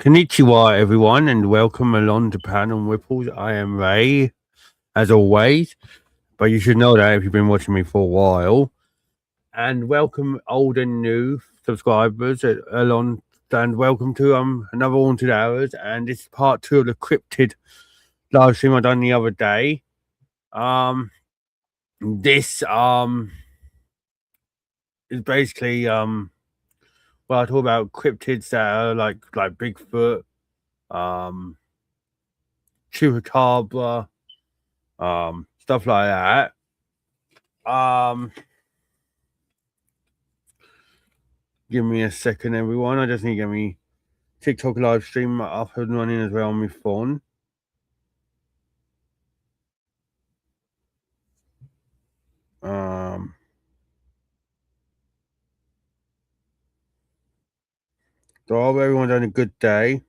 Konnichiwa, everyone, and welcome along to Paranormal Ripples. I am Ray, as always, but you should know that if you've been watching me for a while. And welcome, old and new subscribers along, and welcome to another Haunted Hours. And this is part 2 of the Cryptid live stream I done the other day. This is basically well, I talk about cryptids that are like Bigfoot, chupacabra, stuff like that. Give me a second, everyone. I just need to get me TikTok live stream up and running as well on my phone. So I hope everyone's having a good day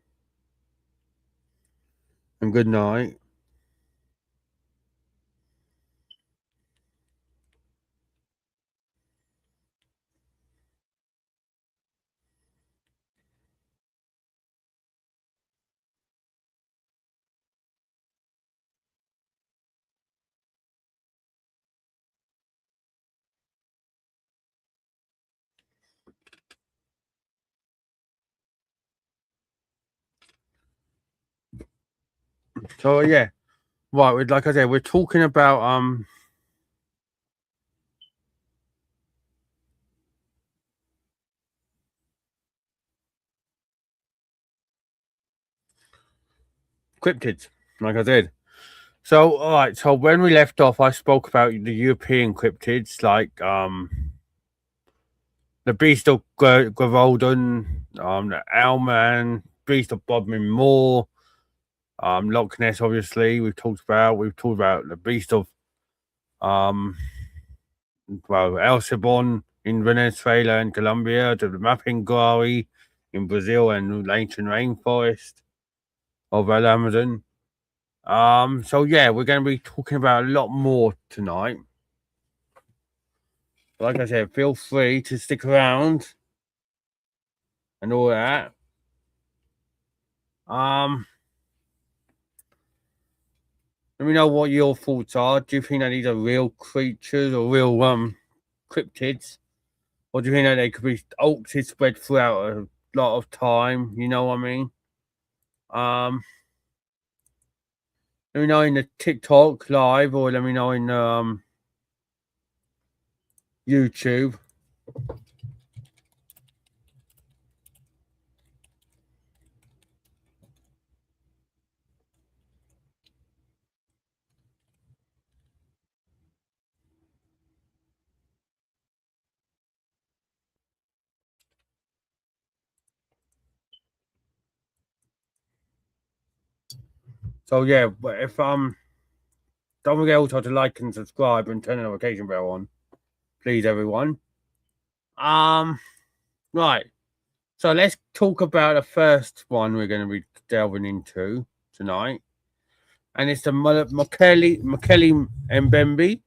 and good night. So yeah, right. Like I said, we're talking about cryptids. Like I said. So all right. So when we left off, I spoke about the European cryptids, like the Beast of Gravolden, the Owlman, Beast of Bodmin Moor, Loch Ness. Obviously, we've talked about the Beast of El Cibon in Venezuela and Colombia, to the Mapinguari in Brazil and ancient rainforest of the Amazon. So yeah, we're going to be talking about a lot more tonight. Like I said, feel free to stick around and all that. Let me know what your thoughts are. Do you think that these are real creatures or real cryptids? Or do you think that they could be hoaxes spread throughout a lot of time? You know what I mean? Let me know in the TikTok live, or let me know in YouTube. So yeah, but if don't forget also to like and subscribe and turn the notification bell on, please, everyone. Right. So let's talk about the first one we're going to be delving into tonight, and it's the Mokele-Mbembe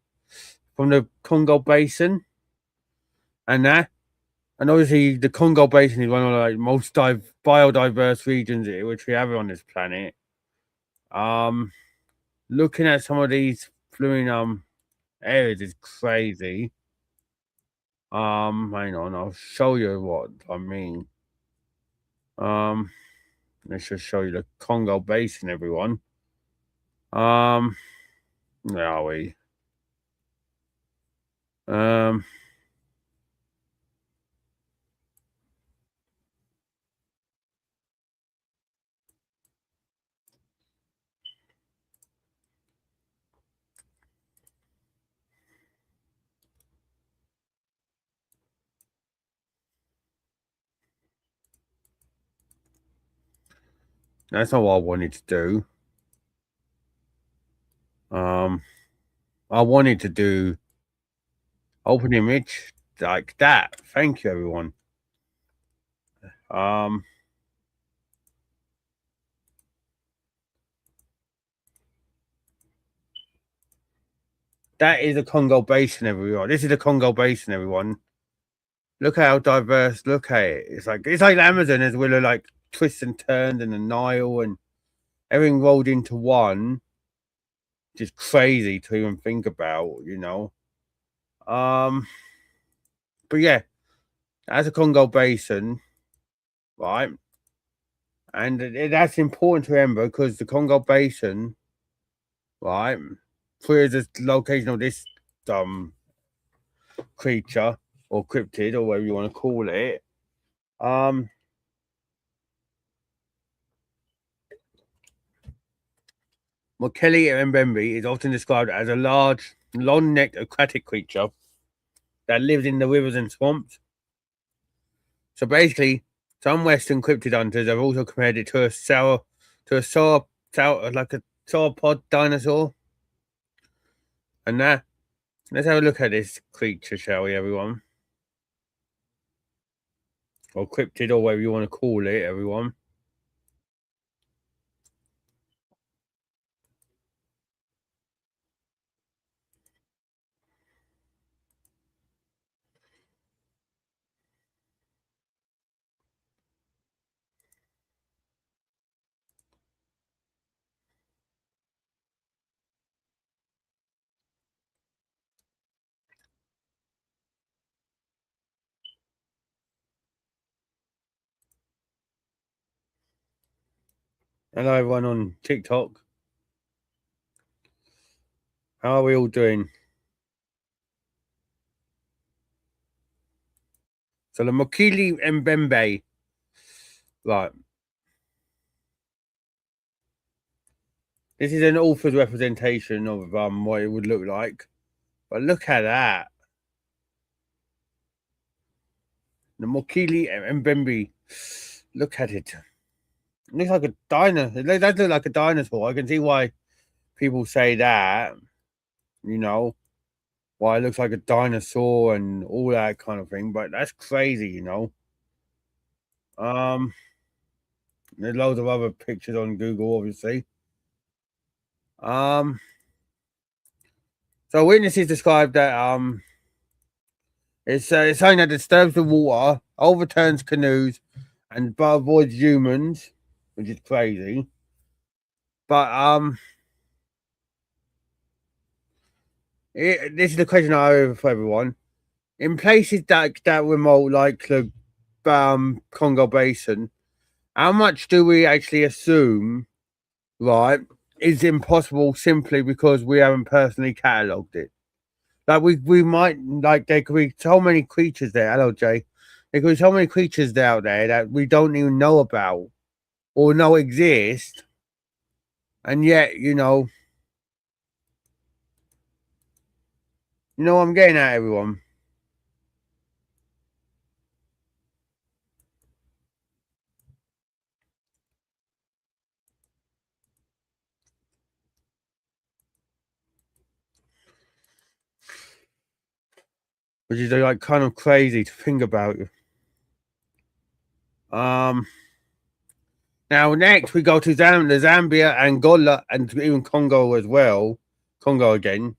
from the Congo Basin, and obviously the Congo Basin is one of the most biodiverse regions which we have on this planet. Looking at some of these fluid areas is crazy. Hang on, I'll show you what I mean. Let's just show you the Congo Basin, everyone. Where are we? That's not what I wanted to do. I wanted to do open image like that. Thank you, everyone. That is the Congo Basin, everyone. This is the Congo Basin, everyone. Look how diverse. Look at it. It's like the Amazon as well, like twists and turns and the Nile and everything rolled into one. Just crazy to even think about, you know. But yeah, as a Congo Basin, right? And that's important to remember because the Congo Basin, right, for the location of this creature or cryptid or whatever you want to call it, Mokele-Mbembe is often described as a large, long-necked aquatic creature that lives in the rivers and swamps. So basically, some Western cryptid hunters have also compared it to a sauropod dinosaur. And now, let's have a look at this creature, shall we, everyone? Or cryptid, or whatever you want to call it, everyone. Hello, everyone on TikTok. How are we all doing? So the Mokele-Mbembe, right. This is an author's representation of what it would look like. But look at that. The Mokele-Mbembe. Look at it. It looks like a dinosaur. It does look like a dinosaur. I can see why people say that. You know, why it looks like a dinosaur and all that kind of thing. But that's crazy, you know. There's loads of other pictures on Google, obviously. So witnesses described that it's something that disturbs the water, overturns canoes, and but avoids humans, which is crazy. But this is the question I have for everyone. In places that remote, like the Congo Basin, how much do we actually assume, right, is impossible simply because we haven't personally catalogued it? Like we might, like, there could be so many creatures there. Hello, Jay. There could be so many creatures out there that we don't even know about or know exist, and yet, you know what I'm getting at, everyone. Which is like kind of crazy to think about. Now next we go to Zambia, Angola, and even Congo as well. Congo again.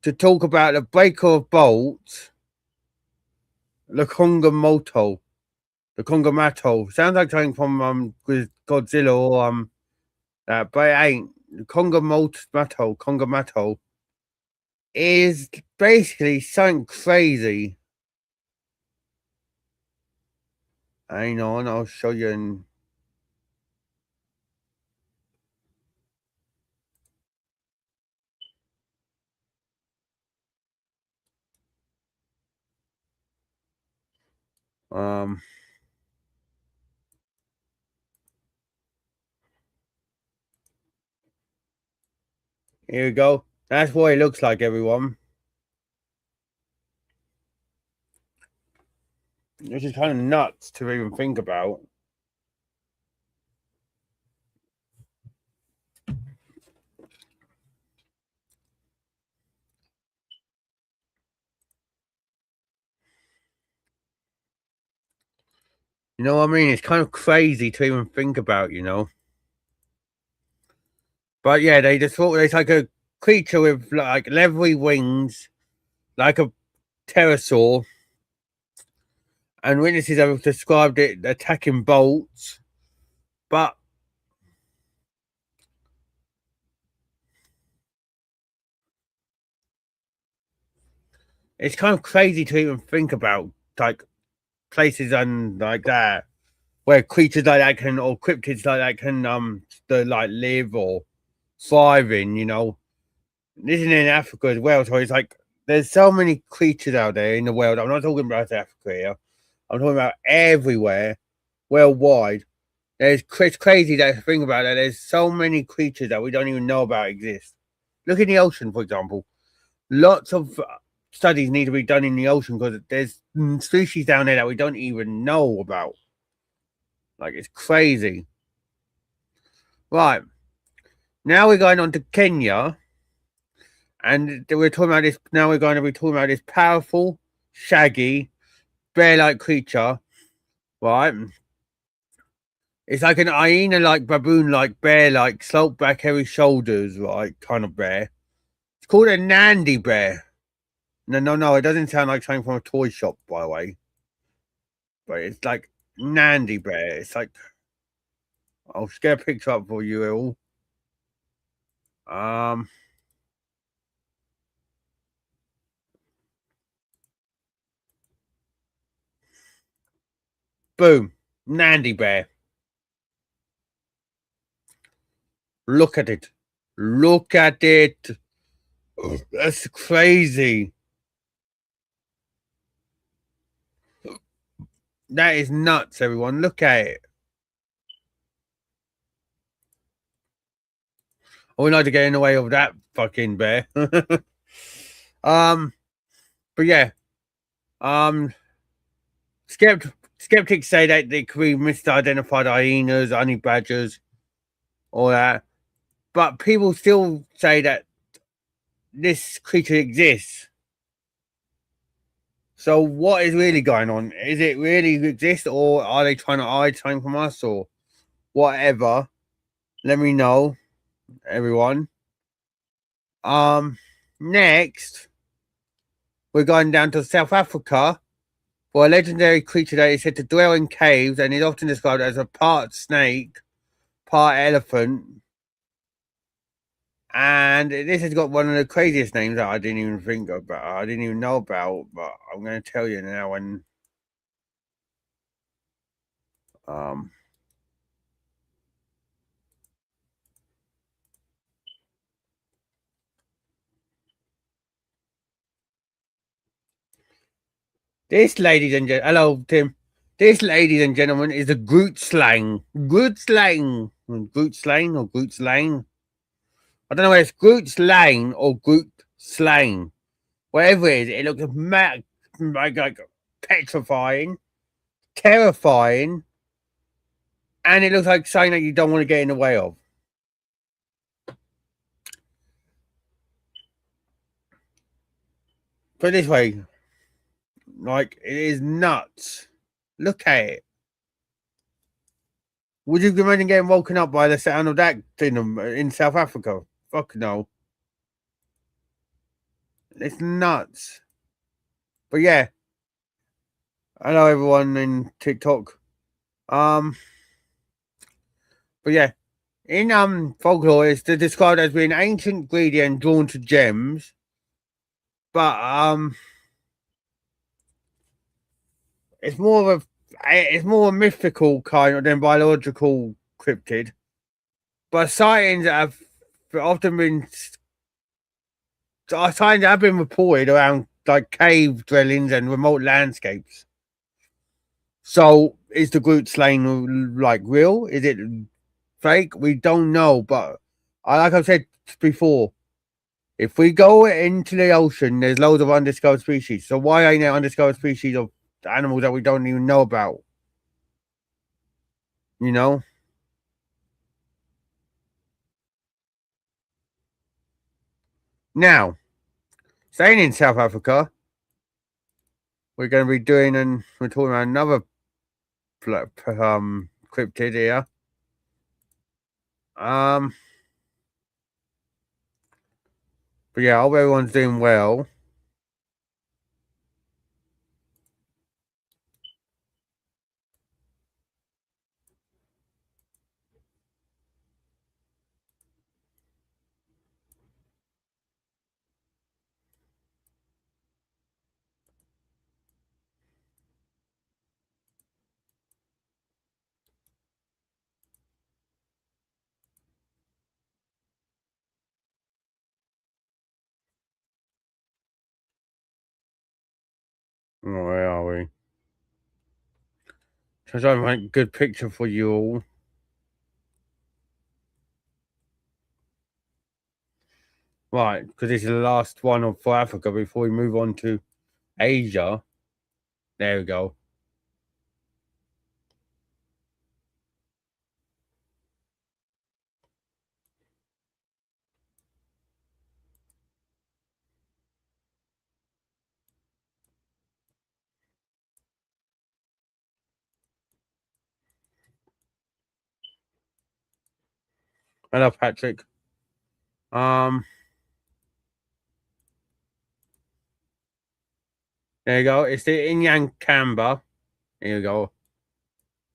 To talk about the breaker of bolts, the Kongamato. The Kongamato. Sounds like something from Godzilla or but it ain't. The Kongamato is basically something crazy. Hang on, I'll show you in. Here we go. That's what it looks like, everyone. Which is kind of nuts to even think about. You know what I mean? It's kind of crazy to even think about, you know. But yeah, they just thought it's like a creature with like leathery wings, like a pterosaur. And witnesses have described it attacking bolts But it's kind of crazy to even think about, like, places and like that where creatures like that can, or cryptids like that can, like live or thrive in. This is in Africa as well, so it's like there's so many creatures out there in the world. I'm not talking about Africa here. I'm talking about everywhere, worldwide. It's crazy that think about that. There's so many creatures that we don't even know about exist. Look in the ocean, for example. Lots of studies need to be done in the ocean because there's species down there that we don't even know about. Like, it's crazy. Right. Now we're going on to Kenya. And we're talking about this. Now we're going to be talking about this powerful, shaggy, bear-like creature. Right. It's like an hyena-like, baboon-like, bear-like, sloped back, hairy shoulders, right? Kind of bear. It's called a Nandi Bear. No. It doesn't sound like something from a toy shop, by the way. But it's like Nandi Bear. It's like, I'll just get a picture up for you all. Boom. Nandi Bear. Look at it. Look at it. That's crazy. That is nuts, everyone. Look at it. I would like to get in the way of that fucking bear. But yeah. Skeptics say that they could be misidentified hyenas, honey badgers, all that. But people still say that this creature exists. So what is really going on? Is it really exist, or are they trying to hide something from us, or whatever? Let me know, everyone. Next, we're going down to South Africa for a legendary creature that is said to dwell in caves and is often described as a part snake, part elephant. And this has got one of the craziest names that I didn't even think about. I didn't even know about, but I'm going to tell you now. And this, ladies and gentlemen, hello, Tim. This, ladies and gentlemen, is a Groot slang. Groot slang. Groot slang or Groot slang. I don't know whether it's Groot slang or Groot slang. Whatever it is, it looks like petrifying, terrifying, and it looks like something that you don't want to get in the way of. Put it this way, like, it is nuts. Look at it. Would you imagine getting woken up by the sound of that in South Africa? Fuck no. It's nuts. But yeah. Hello everyone in TikTok. But yeah. In folklore, it's described as being ancient, greedy, and drawn to gems. But it's more of a mythical kind of than biological cryptid. But sightings have often been reported around like cave dwellings and remote landscapes. So is the Groot slaying like real? Is it fake? We don't know. But like I've said before, if we go into the ocean, there's loads of undiscovered species. So why ain't there undiscovered species of animals that we don't even know about? You know? Now, staying in South Africa, we're going to be doing, and we're talking about another cryptid here. But yeah, I hope everyone's doing well. Oh, where are we? So I make a good picture for you all. Right, because this is the last one for Africa before we move on to Asia. There we go. Hello, Patrick. There you go. It's the Inyankamba. There you go.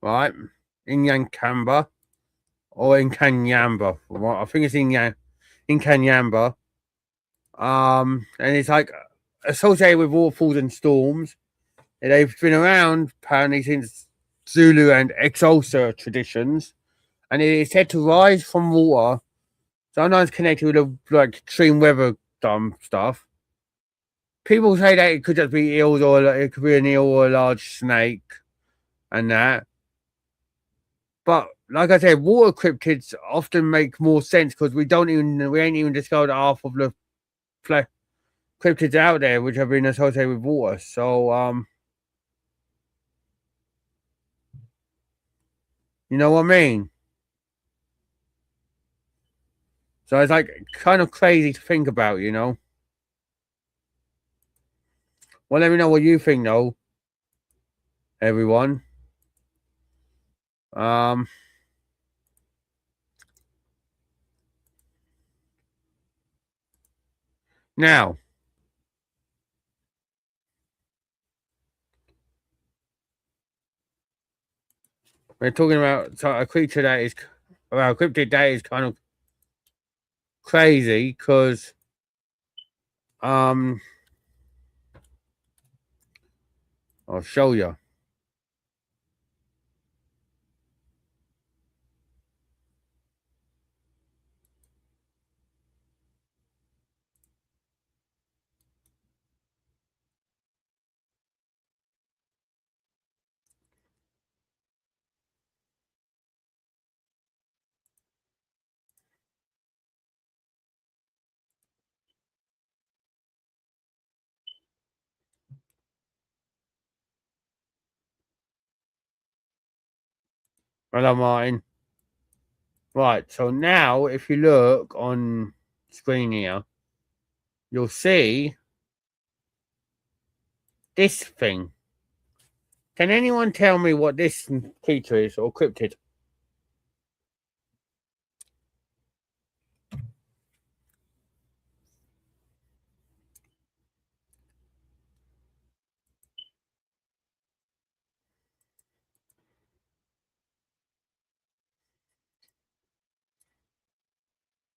Right, Inyankamba or Inkanyamba. Right, I think it's Inkanyamba. And it's like associated with waterfalls and storms. And they've been around apparently since Zulu and Xhosa traditions, and it is said to rise from water. Sometimes connected with like extreme weather stuff. People say that it could just be eels, or it could be an eel or a large snake, and that. But like I said, water cryptids often make more sense because we ain't even discovered half of the cryptids out there which have been associated with water. So you know what I mean? So it's like kind of crazy to think about, you know. Well, let me know what you think, though, everyone. Um, Now we're talking about a creature that is, well, a cryptid that is kind of crazy because um, I'll show you. Hello, Martin. Right. So now, if you look on screen here, you'll see this thing. Can anyone tell me what this creature is or cryptid?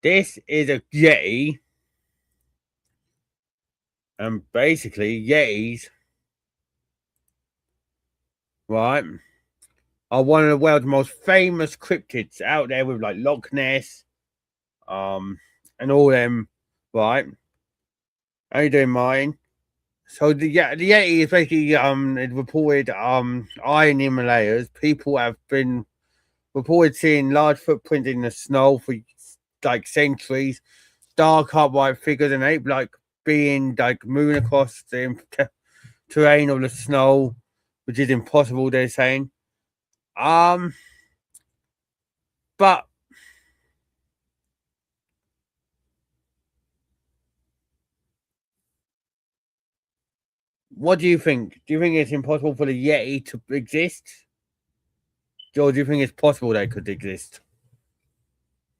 This is a Yeti, and basically Yetis, right, are one of the world's most famous cryptids out there with like Loch Ness, and all them, right? How you doing, Martin? So the Yeti is basically it reported high in the Himalayas. People have been reported seeing large footprints in the snow for like centuries, dark upright figures, and ape like being like moving across the terrain of the snow, which is impossible. They're saying, um, but what do you think? Do you think it's impossible for the Yeti to exist? Or do you think it's possible they could exist?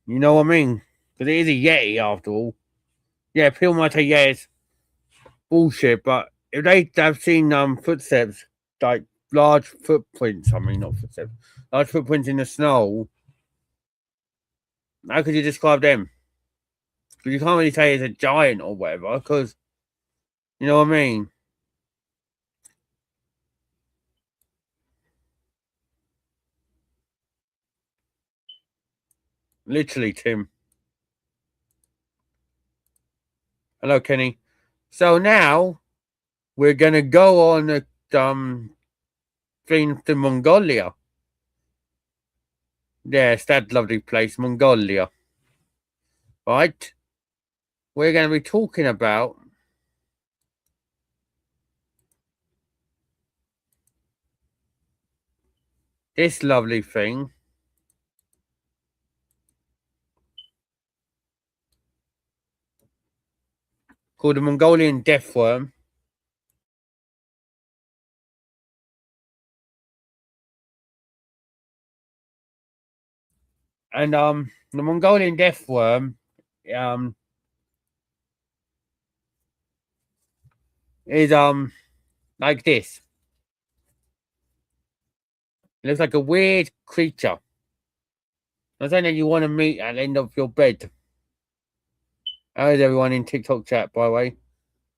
You know what I mean? Because it is a Yeti after all. Yeah, people might say, yeah, it's bullshit, but if they have seen footsteps, like large footprints, I mean, not footsteps, large footprints in the snow, how could you describe them? Because you can't really say it's a giant or whatever, because you know what I mean? Literally, Tim. Hello, Kenny. So now we're gonna go on a thing to Mongolia. Yes, that lovely place, Mongolia. Right? We're gonna be talking about this lovely thing called the Mongolian Death Worm. And the Mongolian Death Worm is like this. It looks like a weird creature. Not saying that you want to meet at the end of your bed. How's everyone in TikTok chat, by the way?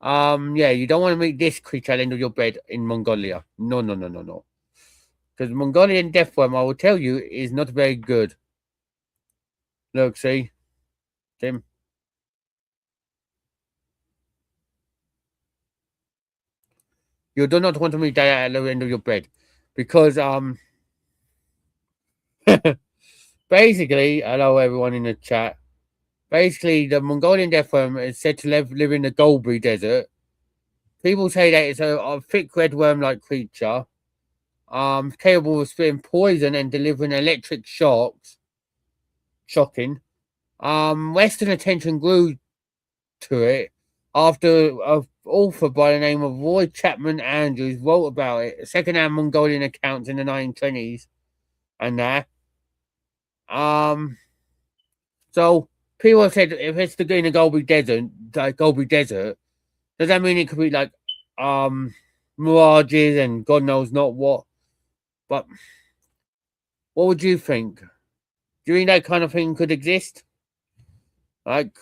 Yeah, you don't want to meet this creature at the end of your bed in Mongolia. No, no, no, no, no. Because Mongolian Death Worm, I will tell you, is not very good. Look, see? Tim? You do not want to meet that at the end of your bed. Because, basically, hello everyone in the chat. Basically, the Mongolian Death Worm is said to live in the Gobi Desert. People say that it's a thick red worm-like creature, capable of spitting poison and delivering electric shocks. Shocking. Western attention grew to it after an author by the name of Roy Chapman Andrews wrote about it. Second-hand Mongolian accounts in the 1920s, and that. So people have said if it's in the Gobi Desert, does that mean it could be like mirages and God knows not what? But what would you think? Do you think that kind of thing could exist? Like,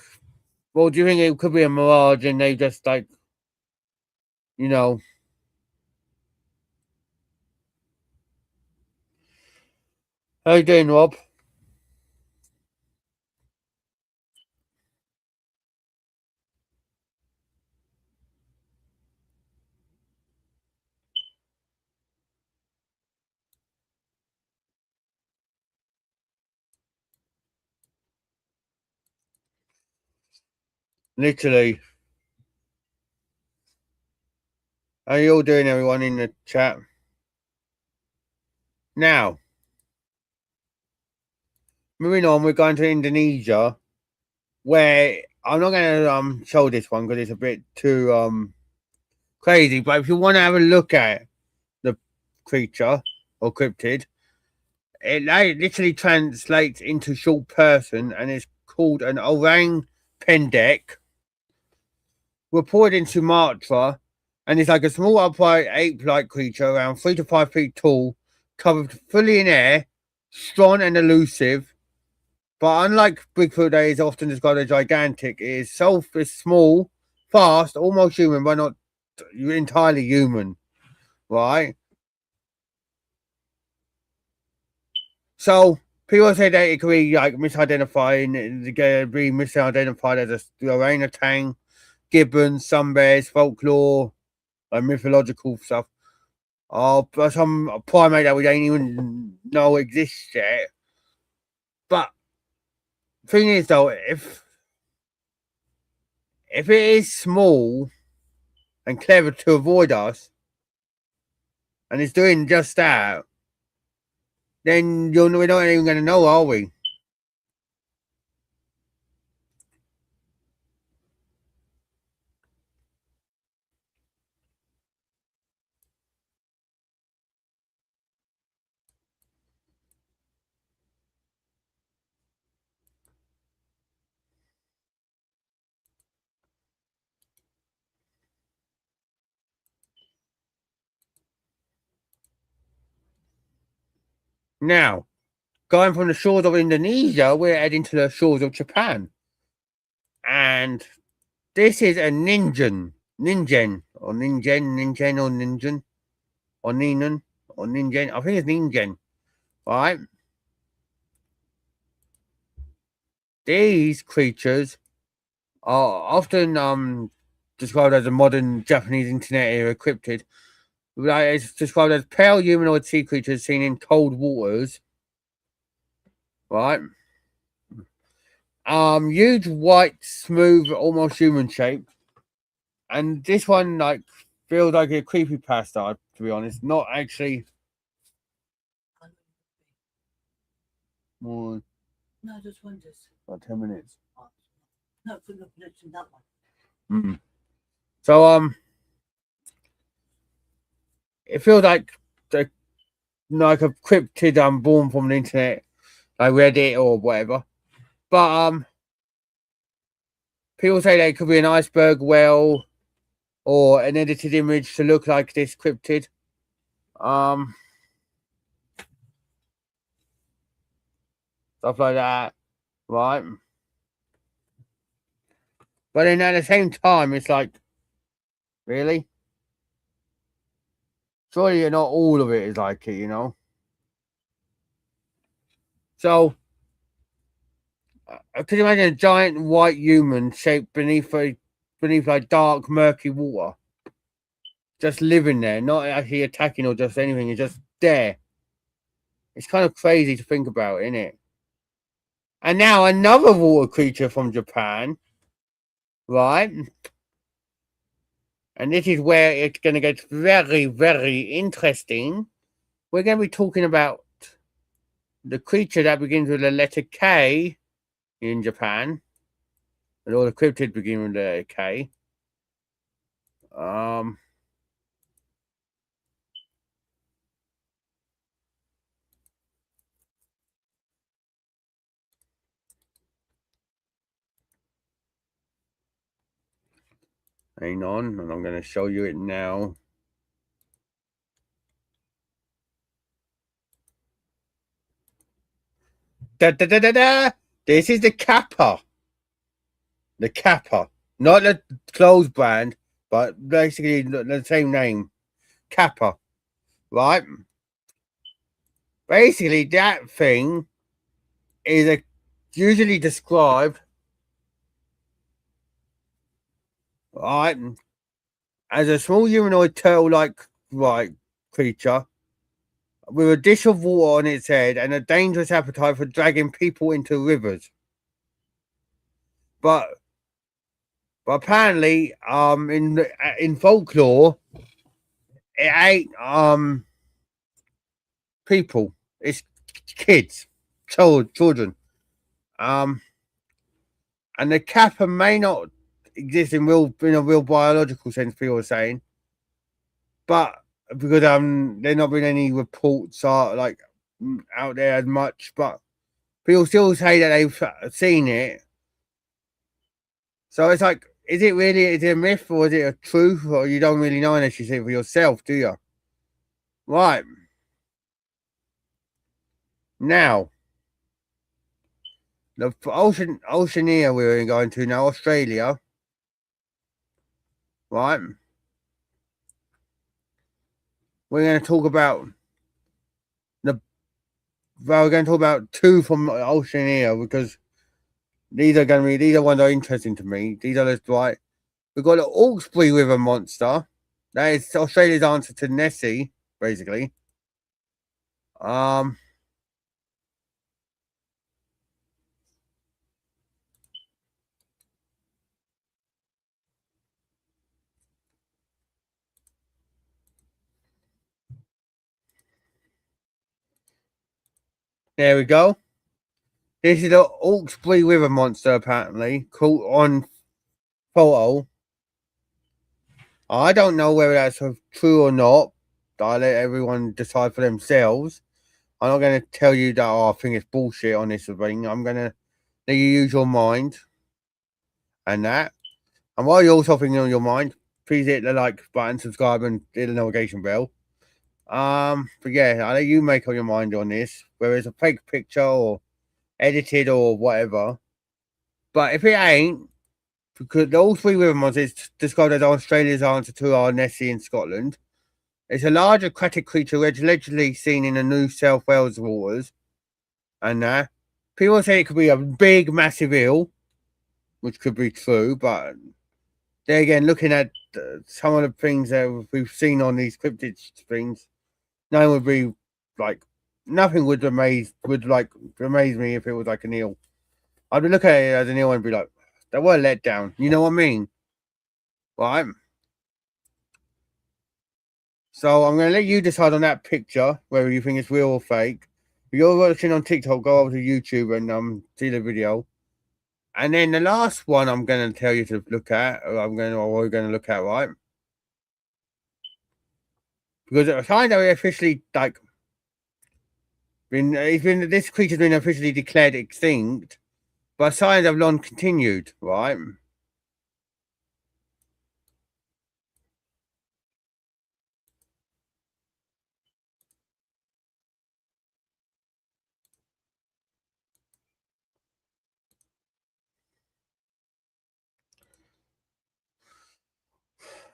well, do you think it could be a mirage and they just like, you know? How you doing, Rob? Literally. How you all doing, everyone in the chat? Now, moving on, we're going to Indonesia, where I'm not going to show this one because it's a bit too crazy. But if you want to have a look at the creature or cryptid, it literally translates into short person, and it's called an orang pendek. Reported in Sumatra, and it's like a small upright ape-like creature around 3 to 5 feet tall, covered fully in hair, strong and elusive. But unlike Bigfoot that is often described as gigantic, it is small, fast, almost human, but not entirely human, right? So people say that it could be like misidentified, be misidentified as a orangutan, gibbons, sun bears, folklore, like mythological stuff. But some primate that we don't even know exists yet. But thing is though, if it is small and clever to avoid us, and it's doing just that, then we're not even going to know, are we? Now, going from the shores of Indonesia, we're heading to the shores of Japan. And this is a ningen, or ningen, or ninjen, or ninen, or ningen. I think it's ningen, right? These creatures are often described as a modern Japanese internet era cryptid. It's described as pale humanoid sea creatures seen in cold waters. Right. Huge, white, smooth, almost human shape. And this one like feels like a creepypasta, to be honest. Not actually. More. No, just wonders. About 10 minutes. No, for looking at that one. So it feels like a cryptid born from the internet, like Reddit or whatever. But people say that it could be an iceberg whale or an edited image to look like this cryptid. Stuff like that, right? But then at the same time, it's like, really? Surely not all of it is like it, you know? So, I could imagine a giant white human shaped beneath like dark, murky water. Just living there, not actually attacking or just anything, it's just there. It's kind of crazy to think about, isn't it? And now another water creature from Japan, right? And this is where it's going to get very, very interesting. We're going to be talking about the creature that begins with the letter K in Japan. And all the cryptids begin with the letter K. Hang on, and I'm going to show you it now. Da, da, da, da, da. This is the Kappa. The Kappa. Not the clothes brand, but basically the same name. Kappa. Right? Basically, that thing is usually described, right, as a small humanoid turtle-like creature with a dish of water on its head and a dangerous appetite for dragging people into rivers. But apparently, in folklore, it ain't people. It's kids, children. And the kappa may not exist in a real biological sense, people are saying, but because there not been any reports out there as much, but people still say that they've seen it. So it's like, is it a myth or is it a truth, or you don't really know unless you see it for yourself, do you? Right. Now, the Oceania we're going to now, Australia. Right. We're going to talk about we're going to talk about two from Oceania because these are ones that are interesting to me. These are just right. We've got the Hawkesbury River monster. That is Australia's answer to Nessie, basically. There we go. This is the Hawkesbury River monster, apparently, caught on photo. I don't know whether that's true or not. I'll let everyone decide for themselves. I'm not going to tell you that I think it's bullshit on this thing. I'm going to let you use your mind and that. And while you're also thinking on your mind, please hit the like button, subscribe, and hit the notification bell. But yeah, I'll let you make up your mind on this, whether it's a fake picture or edited or whatever. But if it ain't, because all three river monsters is described as Australia's answer to our Nessie in Scotland. It's a large aquatic creature allegedly seen in the New South Wales waters. And people say it could be a big, massive eel, which could be true, but there again, looking at some of the things that we've seen on these cryptid things, no one would be like, nothing would amaze me if it was like an eel. I'd look at it as an eel and be like, they were let down. You know what I mean? Right? So I'm going to let you decide on that picture, whether you think it's real or fake. If you're watching on TikTok, go over to YouTube and see the video. And then the last one I'm going to tell you to look at, we're going to look at, right? Because at the time that we officially, like, this creature's been officially declared extinct, but signs have long continued, right?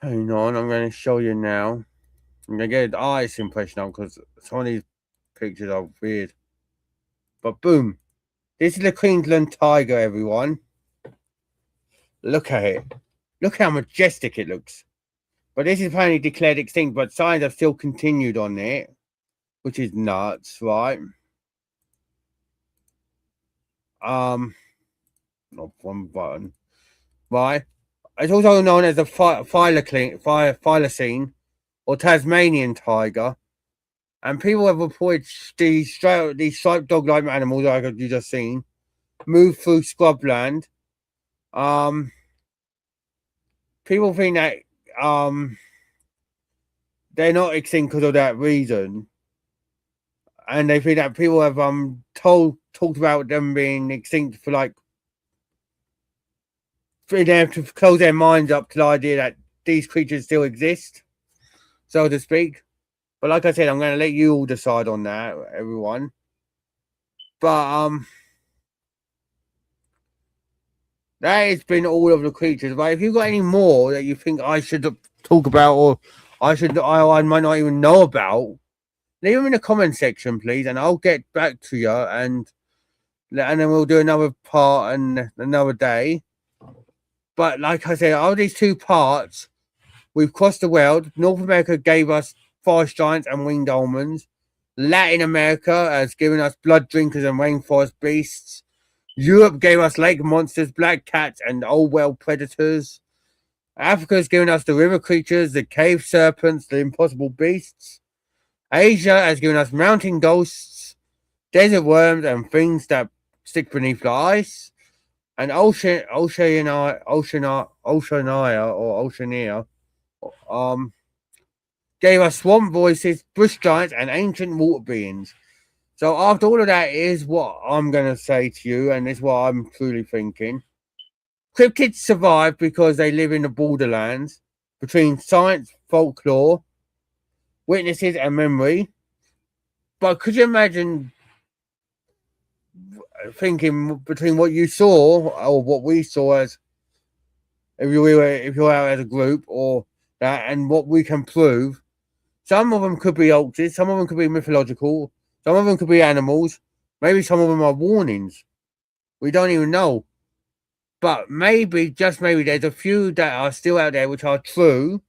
Hang on, I'm going to show you now. I'm going to get the eyes impression on because some of these pictures are weird. But boom. This is the Queensland tiger, everyone. Look at it. Look how majestic it looks. But this is apparently declared extinct, but signs have still continued on it, which is nuts, right? Not one button. Right? It's also known as the Thylacine or Tasmanian tiger. And people have reported these striped dog-like animals, like you just seen, move through scrubland. People think that they're not extinct because of that reason, and they think that people have talked about them being extinct for like, for them to close their minds up to the idea that these creatures still exist, so to speak. But like I said, I'm going to let you all decide on that, everyone. But that has been all of the creatures. But if you've got any more that you think I should talk about, or I might not even know about, leave them in the comment section, please, and I'll get back to you, and then we'll do another part and another day. But like I said, all these two parts, we've crossed the world. North America gave us forest giants and winged almonds. Latin America has given us blood drinkers and rainforest beasts. Europe gave us lake monsters, black cats, and old world predators. Africa has given us the river creatures, the cave serpents, the impossible beasts. Asia has given us mountain ghosts, desert worms, and things that stick beneath the ice. And Oceania gave us swamp voices, bush giants, and ancient water beings. So after all of that is what I'm going to say to you, and it's what I'm truly thinking. Cryptids survive because they live in the borderlands between science, folklore, witnesses, and memory. But could you imagine thinking between what you saw or what we saw as if you're out as a group, or that, and what we can prove? Some of them could be hoaxes, some of them could be mythological, some of them could be animals, maybe some of them are warnings. We don't even know. But maybe, just maybe, there's a few that are still out there which are true,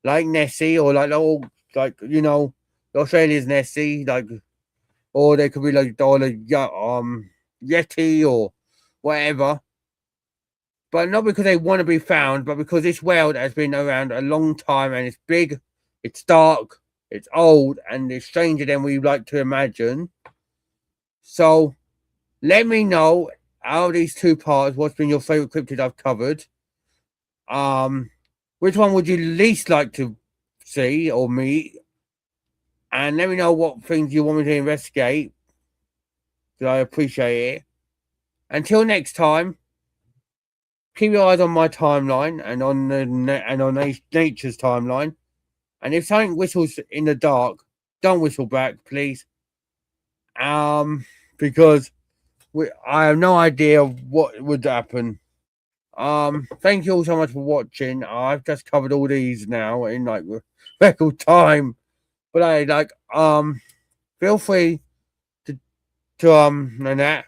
like Nessie, or like you know, Australia's Nessie, like, or they could be like Yeti or whatever. But not because they want to be found, but because this world has been around a long time, and it's big, it's dark, it's old, and it's stranger than we like to imagine. So let me know, out of these two parts, what's been your favorite cryptid I've covered. Which one would you least like to see or meet? And let me know what things you want me to investigate, because I appreciate it. Until next time, keep your eyes on my timeline and on nature's timeline. And if something whistles in the dark, don't whistle back, please. Because I have no idea what would happen. Thank you all so much for watching. I've just covered all these now in like record time. But I like feel free to and that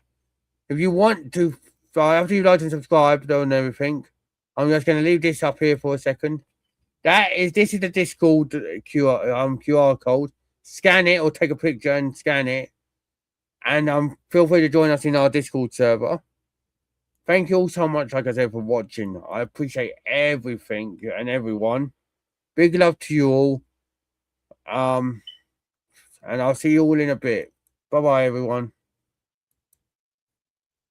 if you want to, after you like and subscribe and everything, I'm just going to leave this up here for a second. This is the Discord QR code. Scan it or take a picture and scan it. And feel free to join us in our Discord server. Thank you all so much, like I said, for watching. I appreciate everything and everyone. Big love to you all. And I'll see you all in a bit. Bye-bye, everyone.